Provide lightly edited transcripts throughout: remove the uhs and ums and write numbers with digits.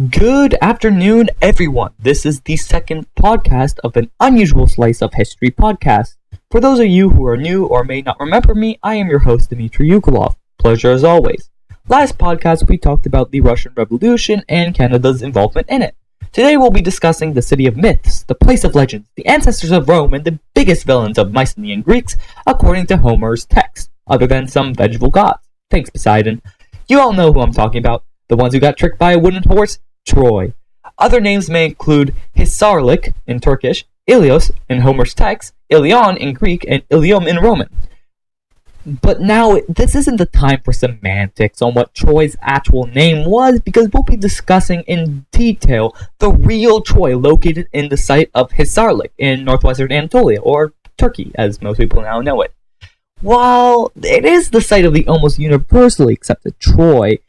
Good afternoon, everyone. This is the second podcast of an Unusual Slice of History podcast. For those of you who are new or may not remember me, I am your host, Dmitry Yukolov. Pleasure as always. Last podcast, we talked about the Russian Revolution and Canada's involvement in it. Today, we'll be discussing the city of myths, the place of legends, the ancestors of Rome, and the biggest villains of Mycenaean Greeks, according to Homer's text, other than some vegetable gods. Thanks, Poseidon. You all know who I'm talking about. The ones who got tricked by a wooden horse? Troy. Other names may include Hisarlik in Turkish, Ilios in Homer's text, Ilion in Greek, and Ilium in Roman. But now, this isn't the time for semantics on what Troy's actual name was, because we'll be discussing in detail the real Troy located in the site of Hisarlik in northwestern Anatolia, or Turkey, as most people now know it. While it is the site of the almost universally accepted Troy,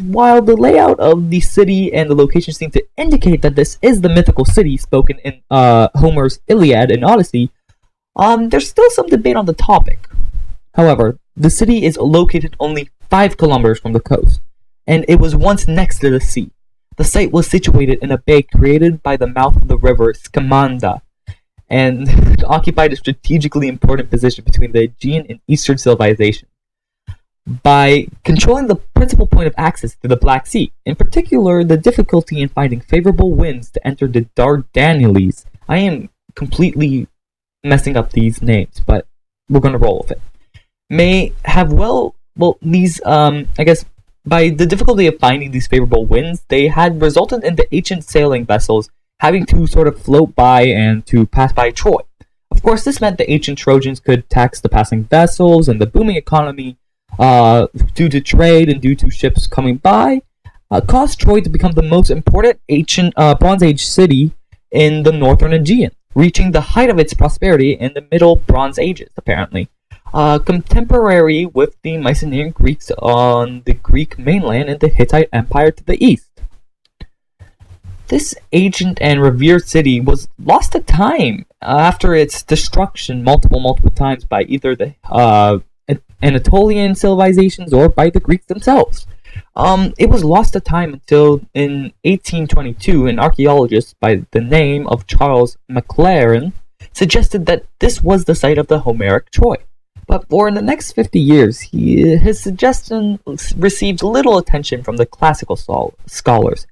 while the layout of the city and the location seem to indicate that this is the mythical city spoken in Homer's Iliad and Odyssey, there's still some debate on the topic. However, the city is located only 5 kilometers from the coast, and it was once next to the sea. The site was situated in a bay created by the mouth of the river Scamanda, and occupied a strategically important position between the Aegean and Eastern civilization, by controlling the principal point of access to the Black Sea, in particular the difficulty in finding favorable winds to enter the Dardanelles. I am completely messing up these names, but we're going to roll with it. By the difficulty of finding these favorable winds, they had resulted in the ancient sailing vessels having to sort of float by and to pass by Troy. Of course, this meant the ancient Trojans could tax the passing vessels, and the booming economy due to trade and due to ships coming by, caused Troy to become the most important ancient Bronze Age city in the northern Aegean, reaching the height of its prosperity in the Middle Bronze Ages, apparently. Contemporary with the Mycenaean Greeks on the Greek mainland and the Hittite Empire to the east. This ancient and revered city was lost to time after its destruction multiple times by either the Anatolian civilizations or by the Greeks themselves. It was lost to time until in 1822 an archaeologist by the name of Charles Maclaren suggested that this was the site of the Homeric Troy. But for the next 50 years, his suggestion received little attention from the classical scholars,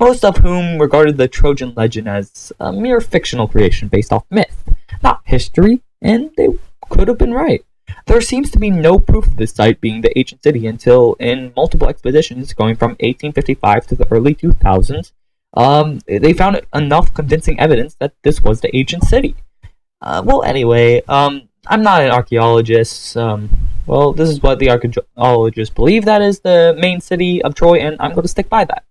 most of whom regarded the Trojan legend as a mere fictional creation based off myth, not history, and they could have been right. There seems to be no proof of this site being the ancient city until, in multiple expeditions going from 1855 to the early 2000s, they found enough convincing evidence that this was the ancient city. I'm not an archaeologist. This is what the archaeologists believe that is the main city of Troy, and I'm going to stick by that.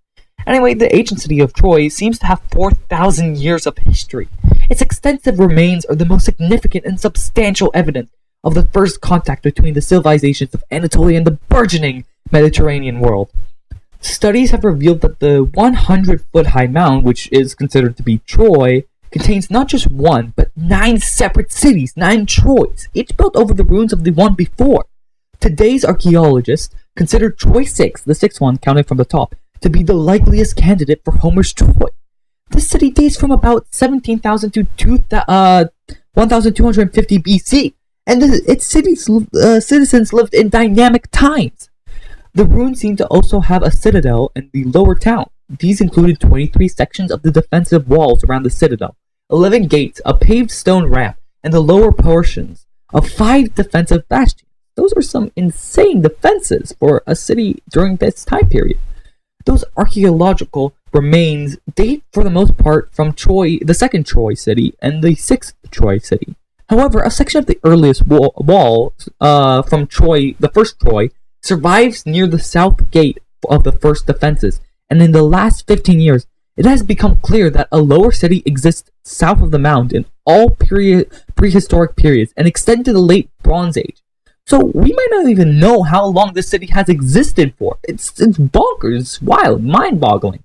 Anyway, the ancient city of Troy seems to have 4,000 years of history. Its extensive remains are the most significant and substantial evidence of the first contact between the civilizations of Anatolia and the burgeoning Mediterranean world. Studies have revealed that the 100-foot-high mound, which is considered to be Troy, contains not just one, but 9 separate cities, 9 Troys, each built over the ruins of the one before. Today's archaeologists consider Troy 6, the 6th one counting from the top, to be the likeliest candidate for Homer's Troy. This city dates from about 17,000 to 1,250 BC. And its citizens lived in dynamic times. The ruins seem to also have a citadel in the lower town. These included 23 sections of the defensive walls around the citadel, 11 gates, a paved stone ramp, and the lower portions of 5 defensive bastions. Those are some insane defenses for a city during this time period. Those archaeological remains date for the most part from Troy, the 2nd Troy city, and the 6th Troy city. However, a section of the earliest wall from Troy, the 1st Troy, survives near the south gate of the first defenses, and in the last 15 years, it has become clear that a lower city exists south of the mound in all prehistoric periods and extend to the late Bronze Age. So we might not even know how long this city has existed for. It's bonkers, it's wild, mind-boggling.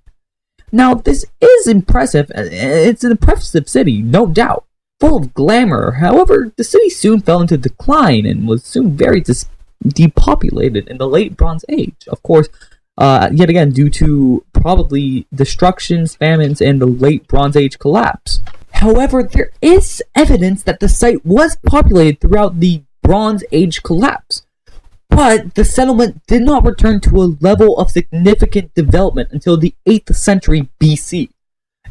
Now, this is impressive. It's an impressive city, no doubt, full of glamour. However, the city soon fell into decline and was soon very depopulated in the late Bronze Age. Of course, yet again, due to probably destructions, famines, and the late Bronze Age collapse. However, there is evidence that the site was populated throughout the Bronze Age collapse, but the settlement did not return to a level of significant development until the 8th century BC.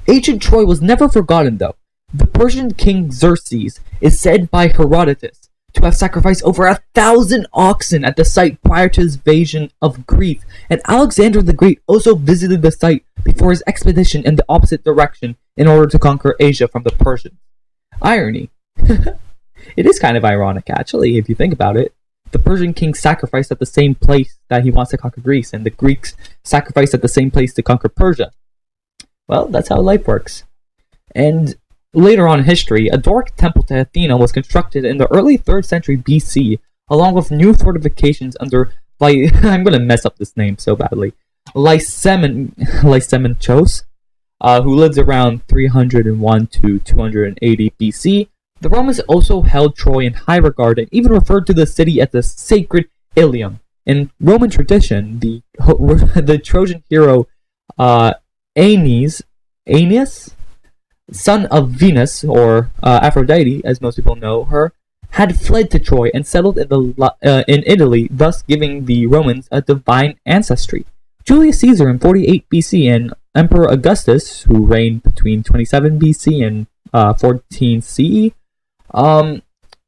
Ancient Troy was never forgotten, though. The Persian king Xerxes is said by Herodotus to have sacrificed over 1,000 oxen at the site prior to his invasion of Greece, and Alexander the Great also visited the site before his expedition in the opposite direction in order to conquer Asia from the Persians. Irony. It is kind of ironic, actually, if you think about it. The Persian king sacrificed at the same place that he wants to conquer Greece, and the Greeks sacrificed at the same place to conquer Persia. Well, that's how life works. And later on in history, a Doric temple to Athena was constructed in the early 3rd century BC, along with new fortifications under, I'm going to mess up this name so badly, Lysimachos, who lives around 301 to 280 BC. The Romans also held Troy in high regard and even referred to the city as the sacred Ilium. In Roman tradition, the Trojan hero Aeneas, son of Venus, or Aphrodite, as most people know her, had fled to Troy and settled in Italy, thus giving the Romans a divine ancestry. Julius Caesar in 48 BC and Emperor Augustus, who reigned between 27 BC and 14 CE,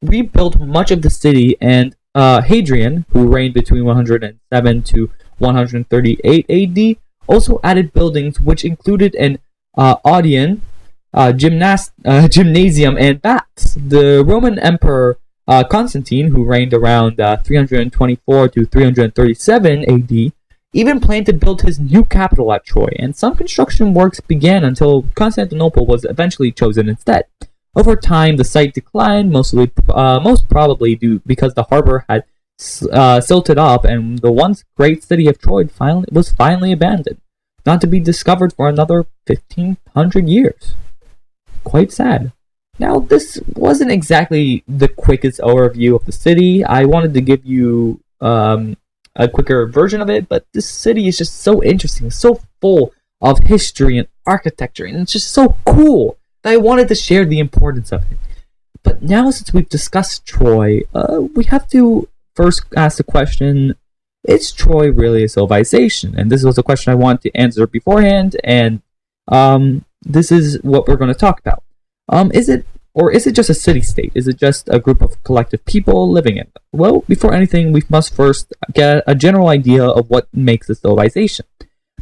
rebuilt much of the city, and Hadrian, who reigned between 107 to 138 AD, also added buildings which included an Odeon, gymnasium, and baths. The Roman Emperor Constantine, who reigned around 324 to 337 AD, even planned to build his new capital at Troy, and some construction works began until Constantinople was eventually chosen instead. Over time, the site declined, most probably because the harbor had silted up, and the once great city of Troy was finally abandoned, not to be discovered for another 1,500 years. Quite sad. Now, this wasn't exactly the quickest overview of the city. I wanted to give you a quicker version of it, but this city is just so interesting, so full of history and architecture, and it's just so cool that I wanted to share the importance of it. But now, since we've discussed Troy, we have to first ask the question, is Troy really a civilization? And this was a question I wanted to answer beforehand, and this is what we're going to talk about. Is it just a city-state? Is it just a group of collective people living in it? Well, before anything, we must first get a general idea of what makes a civilization.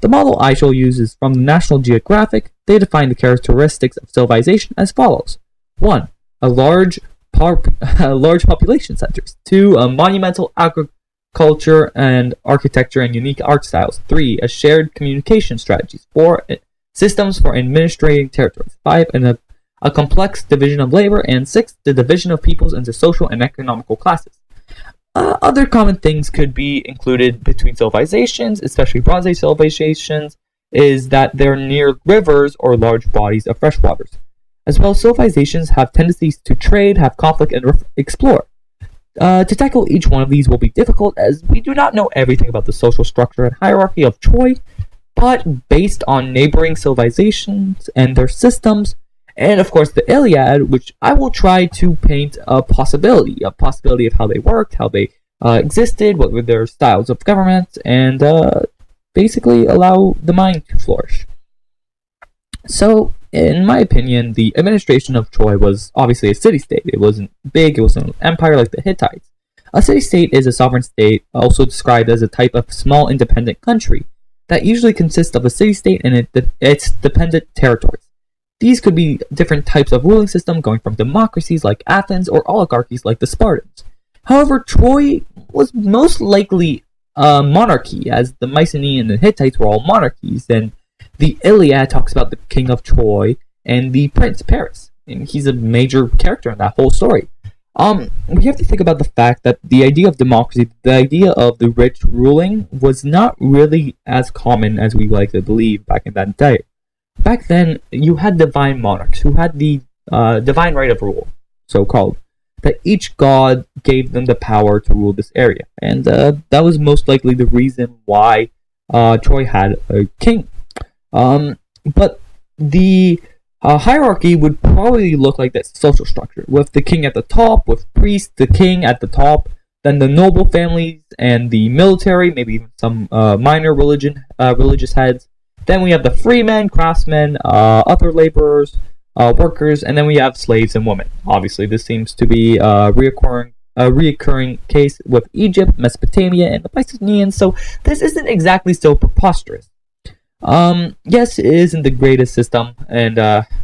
The model I shall use is from the National Geographic. They define the characteristics of civilization as follows. 1. Large population centers. 2. A monumental agriculture and architecture and unique art styles. 3. A shared communication strategies. 4. Systems for administrating territories. 5. A complex division of labor. And 6. The division of peoples into social and economical classes. Other common things could be included between civilizations, especially Bronze Age civilizations, is that they're near rivers or large bodies of fresh waters. As well, civilizations have tendencies to trade, have conflict, and explore. To tackle each one of these will be difficult, as we do not know everything about the social structure and hierarchy of Troy, but based on neighboring civilizations and their systems, and of course the Iliad, which I will try to paint a possibility of how they worked, how they existed, what were their styles of government, and basically allow the mind to flourish. So, in my opinion, the administration of Troy was obviously a city-state. It wasn't big, it wasn't an empire like the Hittites. A city-state is a sovereign state, also described as a type of small independent country, that usually consists of a city-state and its dependent territories. These could be different types of ruling system, going from democracies like Athens or oligarchies like the Spartans. However, Troy was most likely a monarchy, as the Mycenaeans and the Hittites were all monarchies, and the Iliad talks about the king of Troy and the prince Paris, and he's a major character in that whole story. We have to think about the fact that the idea of democracy, the idea of the rich ruling, was not really as common as we like to believe back in that day. Back then, you had divine monarchs who had the divine right of rule, so-called, that each god gave them the power to rule this area, and that was most likely the reason why Troy had a king. But the hierarchy would probably look like this social structure, with the king at the top, with priests, the king at the top, then the noble families and the military, maybe even some minor religious heads. Then we have the freemen, craftsmen, other laborers, workers, and then we have slaves and women. Obviously, this seems to be a reoccurring case with Egypt, Mesopotamia, and the Mycenaeans, so this isn't exactly so preposterous. Yes, it isn't the greatest system, and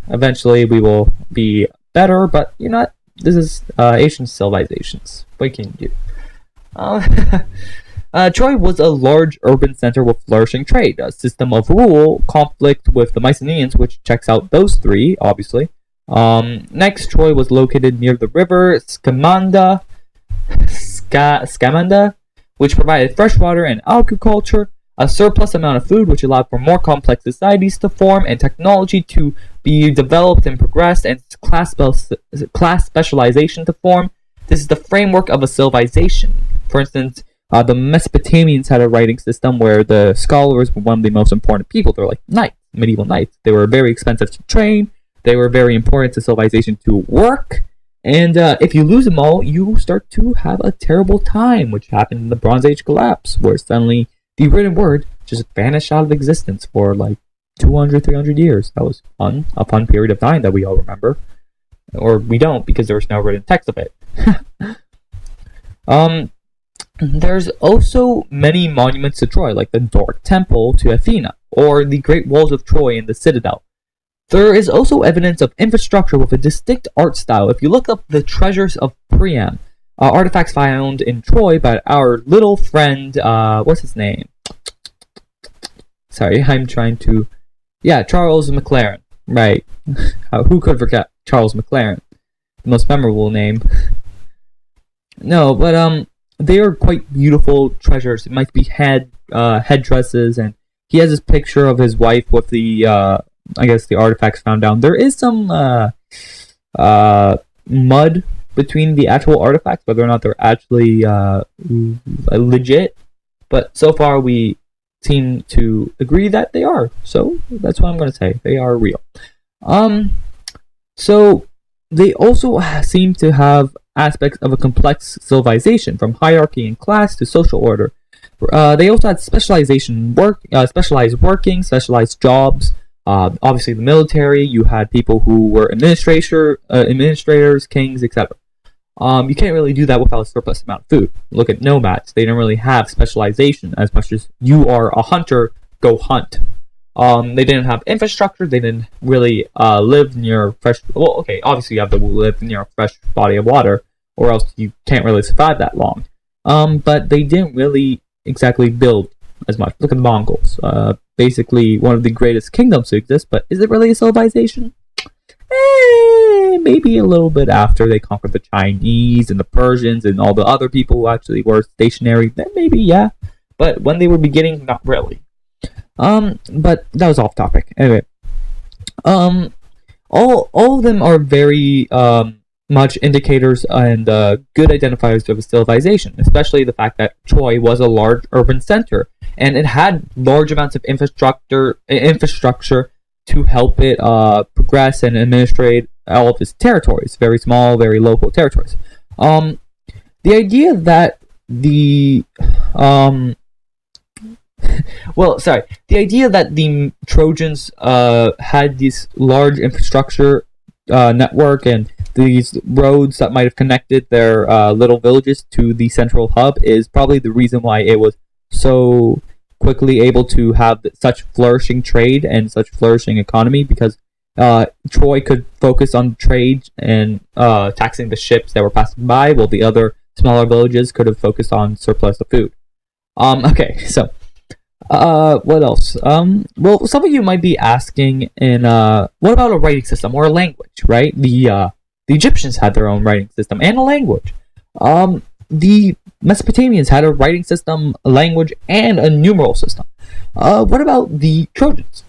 eventually we will be better, but you know what? This is ancient civilizations. What can you do? Troy was a large urban center with flourishing trade, a system of rule, conflict with the Mycenaeans, which checks out those three, obviously. Next, Troy was located near the river Scamander, which provided fresh water and agriculture, a surplus amount of food, which allowed for more complex societies to form, and technology to be developed and progressed, and class specialization to form. This is the framework of a civilization. For instance, the Mesopotamians had a writing system where the scholars were one of the most important people. They're like knights, medieval knights. They were very expensive to train. They were very important to civilization to work. And if you lose them all, you start to have a terrible time, which happened in the Bronze Age collapse, where suddenly the written word just vanished out of existence for like 200, 300 years. That was a fun period of time that we all remember. Or we don't, because there was no written text of it. There's also many monuments to Troy, like the Doric Temple to Athena, or the Great Walls of Troy and the Citadel. There is also evidence of infrastructure with a distinct art style. If you look up the treasures of Priam, artifacts found in Troy by our little friend, what's his name? Sorry, I'm trying to... Yeah, Charles McLaren. Right. Who could forget Charles McLaren? The most memorable name. No, but they are quite beautiful treasures. It might be headdresses, and he has this picture of his wife with the I guess the artifacts found down. There is some mud between the actual artifacts, whether or not they're actually legit. But so far, we seem to agree that they are. So that's what I'm going to say. They are real. So they also seem to have aspects of a complex civilization, from hierarchy and class to social order. They also had specialized working, specialized jobs. Obviously, the military. You had people who were administrators, kings, etc. You can't really do that without a surplus amount of food. Look at nomads; they don't really have specialization as much as you are a hunter. Go hunt. They didn't have infrastructure. They didn't really live near fresh. Well, okay, obviously you have to live near a fresh body of water, or else you can't really survive that long. But they didn't really exactly build as much. Look at the Mongols. Basically one of the greatest kingdoms to exist, but is it really a civilization? Maybe a little bit after they conquered the Chinese and the Persians and all the other people who actually were stationary. Then maybe, yeah. But when they were beginning, not really. But that was off topic. Anyway, all of them are very much indicators and good identifiers of a civilization, especially the fact that Troy was a large urban center and it had large amounts of infrastructure to help it progress and administrate all of its territories, very small, very local territories. The idea that the Trojans had this large infrastructure network and these roads that might have connected their little villages to the central hub is probably the reason why it was so quickly able to have such flourishing trade and such flourishing economy, because Troy could focus on trade and taxing the ships that were passing by, while the other smaller villages could have focused on surplus of food. Okay, so what else? Well, some of you might be asking, what about a writing system or a language, right? The Egyptians had their own writing system and a language. The Mesopotamians had a writing system, a language, and a numeral system. What about the Trojans?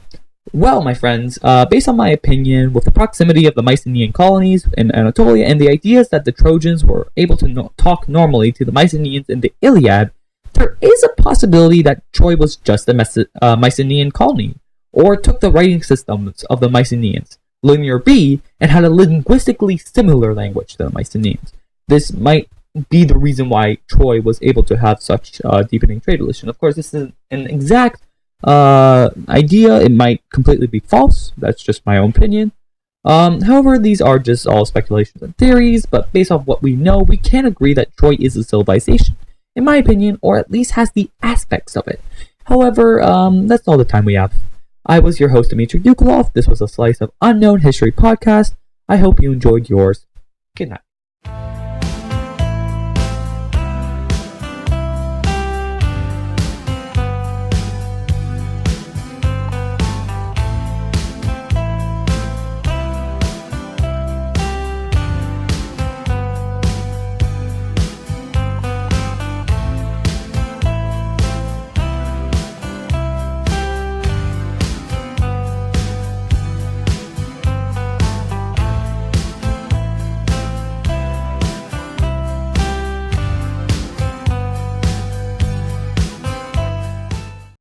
Well, my friends, based on my opinion, with the proximity of the Mycenaean colonies in Anatolia and the ideas that the Trojans were able to talk normally to the Mycenaeans in the Iliad, there is a possibility that Troy was just a Mycenaean colony, or took the writing systems of the Mycenaeans, Linear B, and had a linguistically similar language to the Mycenaeans. This might be the reason why Troy was able to have such deepening trade relations. Of course, this is an exact idea. It might completely be false. That's just my own opinion. However, these are just all speculations and theories, but based off what we know, we can agree that Troy is a civilization, in my opinion, or at least has the aspects of it. However, that's all the time we have. I was your host, Dmitry Yukolov. This was a Slice of Unknown History podcast. I hope you enjoyed yours. Good night.